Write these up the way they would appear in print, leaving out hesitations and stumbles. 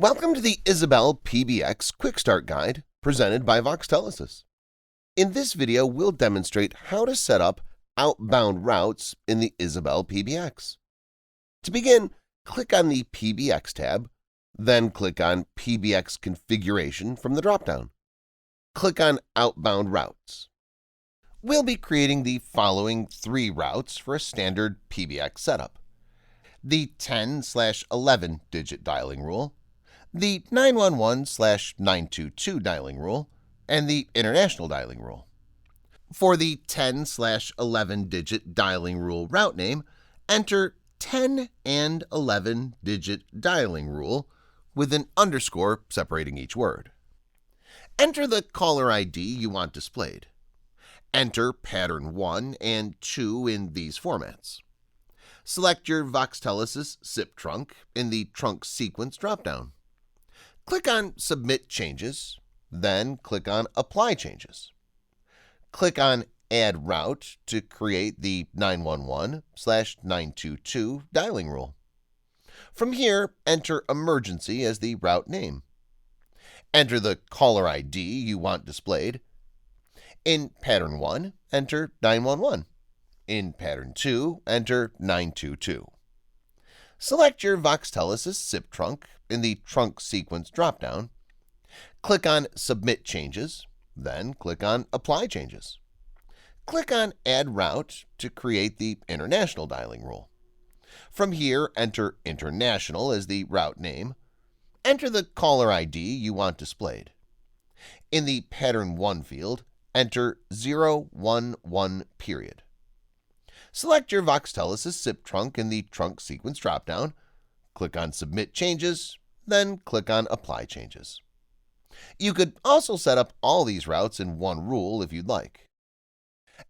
Welcome to the Isabelle PBX Quick Start Guide presented by Voxtelesys. In this video, we'll demonstrate how to set up outbound routes in the Isabelle PBX. To begin, click on the PBX tab, then click on PBX Configuration from the dropdown. Click on Outbound Routes. We'll be creating the following 3 routes for a standard PBX setup: the 10/11 digit dialing rule, the 911/922 dialing rule, and the international dialing rule. For the 10/11 digit dialing rule route name, enter 10 and 11 digit dialing rule with an underscore separating each word. Enter the caller ID you want displayed. Enter pattern 1 and 2 in these formats. Select your Voxtelesys SIP trunk in the Trunk Sequence dropdown. Click on Submit Changes, then click on Apply Changes. Click on Add Route to create the 911/922 dialing rule. From here, enter Emergency as the route name. Enter the caller ID you want displayed. In pattern 1, enter 911. In pattern 2, enter 922. Select your Voxtelesys SIP trunk in the Trunk Sequence dropdown. Click on Submit Changes, then click on Apply Changes. Click on Add Route to create the international dialing rule. From here, enter International as the route name. Enter the caller ID you want displayed. In the pattern 1 field, enter 011 period. Select your Voxtelesys SIP trunk in the Trunk Sequence dropdown. Click on Submit Changes, then click on Apply Changes. You could also set up all these routes in one rule if you'd like.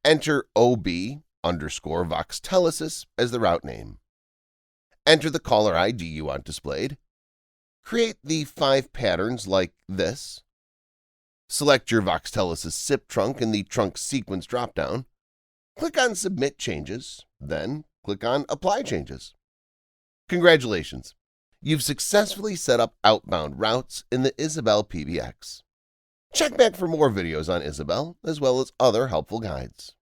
Enter OB_Voxtelesys as the route name. Enter the caller ID you want displayed. Create the 5 patterns like this. Select your Voxtelesys SIP trunk in the Trunk Sequence dropdown. Click on Submit Changes, then click on Apply Changes. Congratulations! You've successfully set up outbound routes in the Isabelle PBX. Check back for more videos on Isabelle, as well as other helpful guides.